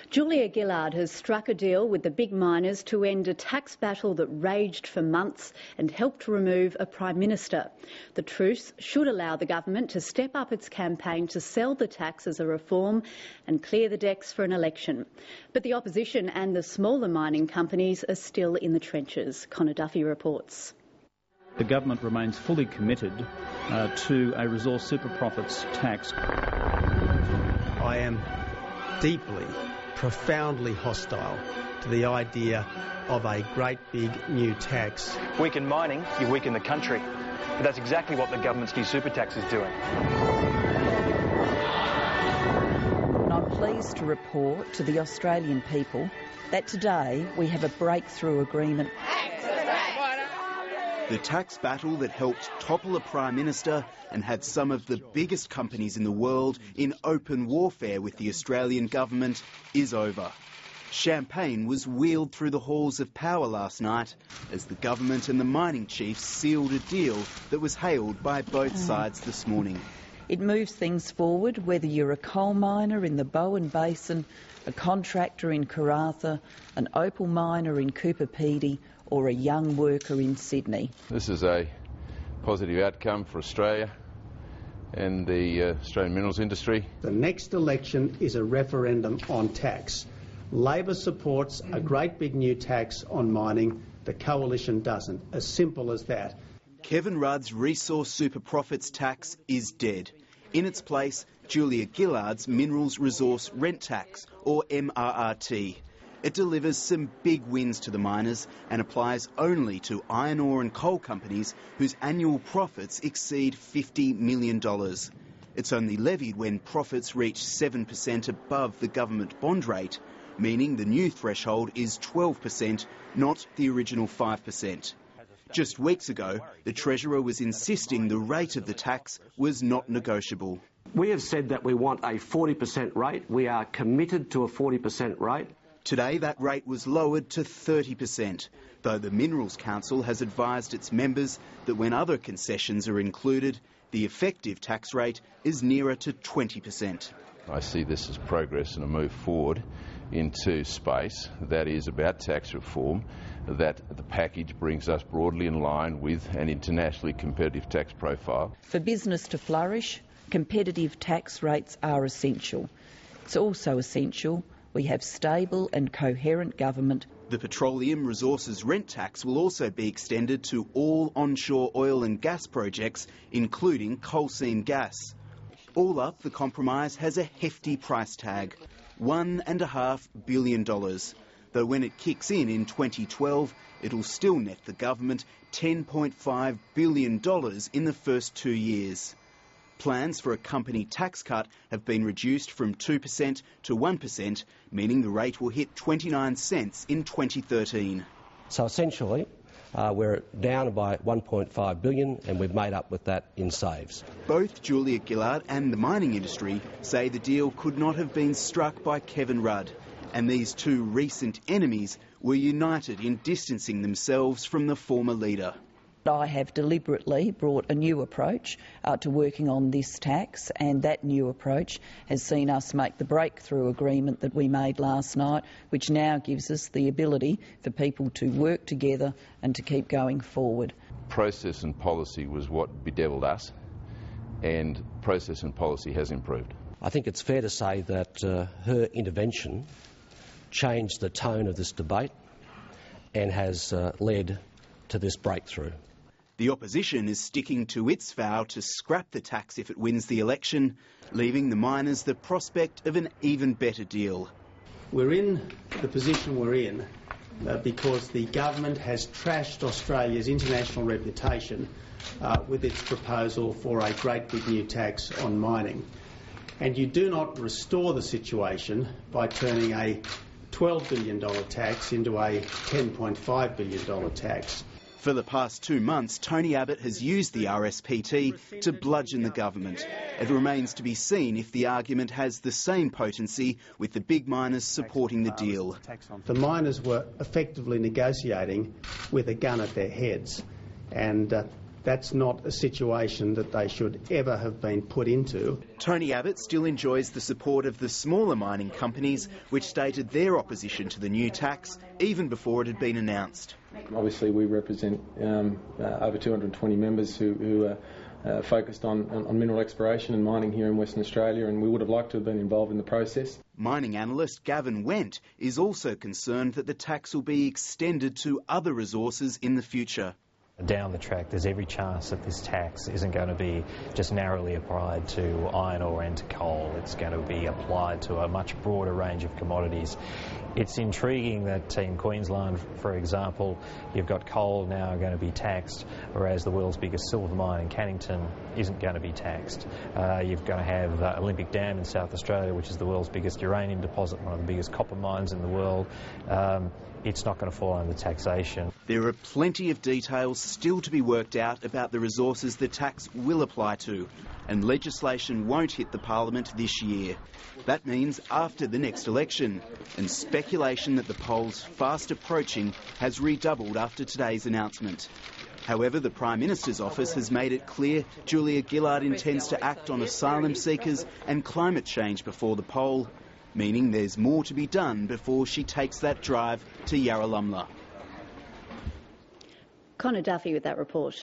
Julia Gillard has struck a deal with the big miners to end a tax battle that raged for months and helped remove a Prime Minister. The truce should allow the government to step up its campaign to sell the tax as a reform and clear the decks for an election. But the opposition and the smaller mining companies are still in the trenches. Connor Duffy reports. The government remains fully committed to a resource super profits tax. I am deeply, profoundly hostile to the idea of a great big new tax. Weaken mining, you weaken the country. But that's exactly what the government's new super tax is doing. And I'm pleased to report to the Australian people that today we have a breakthrough agreement. The tax battle that helped topple a Prime Minister and had some of the biggest companies in the world in open warfare with the Australian government is over. Champagne was wheeled through the halls of power last night as the government and the mining chiefs sealed a deal that was hailed by both sides this morning. It moves things forward, whether you're a coal miner in the Bowen Basin, a contractor in Karratha, an opal miner in Cooper Pedy, or a young worker in Sydney. This is a positive outcome for Australia and the Australian minerals industry. The next election is a referendum on tax. Labor supports a great big new tax on mining. The Coalition doesn't. As simple as that. Kevin Rudd's resource super profits tax is dead. In its place, Julia Gillard's minerals resource rent tax, or MRRT. It delivers some big wins to the miners and applies only to iron ore and coal companies whose annual profits exceed $50 million. It's only levied when profits reach 7% above the government bond rate, meaning the new threshold is 12%, not the original 5%. Just weeks ago, the Treasurer was insisting the rate of the tax was not negotiable. We have said that we want a 40% rate. We are committed to a 40% rate. Today, that rate was lowered to 30%, though the Minerals Council has advised its members that when other concessions are included, the effective tax rate is nearer to 20%. I see this as progress and a move forward into space that is about tax reform, that the package brings us broadly in line with an internationally competitive tax profile. For business to flourish, competitive tax rates are essential. It's also essential we have stable and coherent government. The Petroleum Resources Rent Tax will also be extended to all onshore oil and gas projects, including coal seam gas. All up, the compromise has a hefty price tag, $1.5 billion, though when it kicks in 2012, it'll still net the government $10.5 billion in the first 2 years. Plans for a company tax cut have been reduced from 2% to 1%, meaning the rate will hit 29 cents in 2013. So essentially, we're down by $1.5 billion and we've made up with that in saves. Both Julia Gillard and the mining industry say the deal could not have been struck by Kevin Rudd, and these two recent enemies were united in distancing themselves from the former leader. I have deliberately brought a new approach to working on this tax, and that new approach has seen us make the breakthrough agreement that we made last night, which now gives us the ability for people to work together and to keep going forward. Process and policy was what bedeviled us, and process and policy has improved. I think it's fair to say that her intervention changed the tone of this debate and has led to this breakthrough. The opposition is sticking to its vow to scrap the tax if it wins the election, leaving the miners the prospect of an even better deal. We're in the position we're in because the government has trashed Australia's international reputation with its proposal for a great big new tax on mining. And you do not restore the situation by turning a $12 billion tax into a $10.5 billion tax. For the past 2 months, Tony Abbott has used the RSPT to bludgeon the government. It remains to be seen if the argument has the same potency with the big miners supporting the deal. The miners were effectively negotiating with a gun at their heads, and That's not a situation that they should ever have been put into. Tony Abbott still enjoys the support of the smaller mining companies, which stated their opposition to the new tax even before it had been announced. Obviously, we represent over 220 members who are focused on mineral exploration and mining here in Western Australia, and we would have liked to have been involved in the process. Mining analyst Gavin Wendt is also concerned that the tax will be extended to other resources in the future. Down the track, there's every chance that this tax isn't going to be just narrowly applied to iron ore and to coal. It's going to be applied to a much broader range of commodities. It's intriguing that in Queensland, for example, you've got coal now going to be taxed, whereas the world's biggest silver mine in Cannington isn't going to be taxed. You're going to have Olympic Dam in South Australia, which is the world's biggest uranium deposit, one of the biggest copper mines in the world. It's not going to fall under taxation. There are plenty of details still to be worked out about the resources the tax will apply to, and legislation won't hit the Parliament this year. That means after the next election, and speculation that the polls fast approaching has redoubled after today's announcement. However, the Prime Minister's office has made it clear Julia Gillard intends to act on asylum seekers and climate change before the poll, meaning there's more to be done before she takes that drive to Yarralumla. Connor Duffy with that report.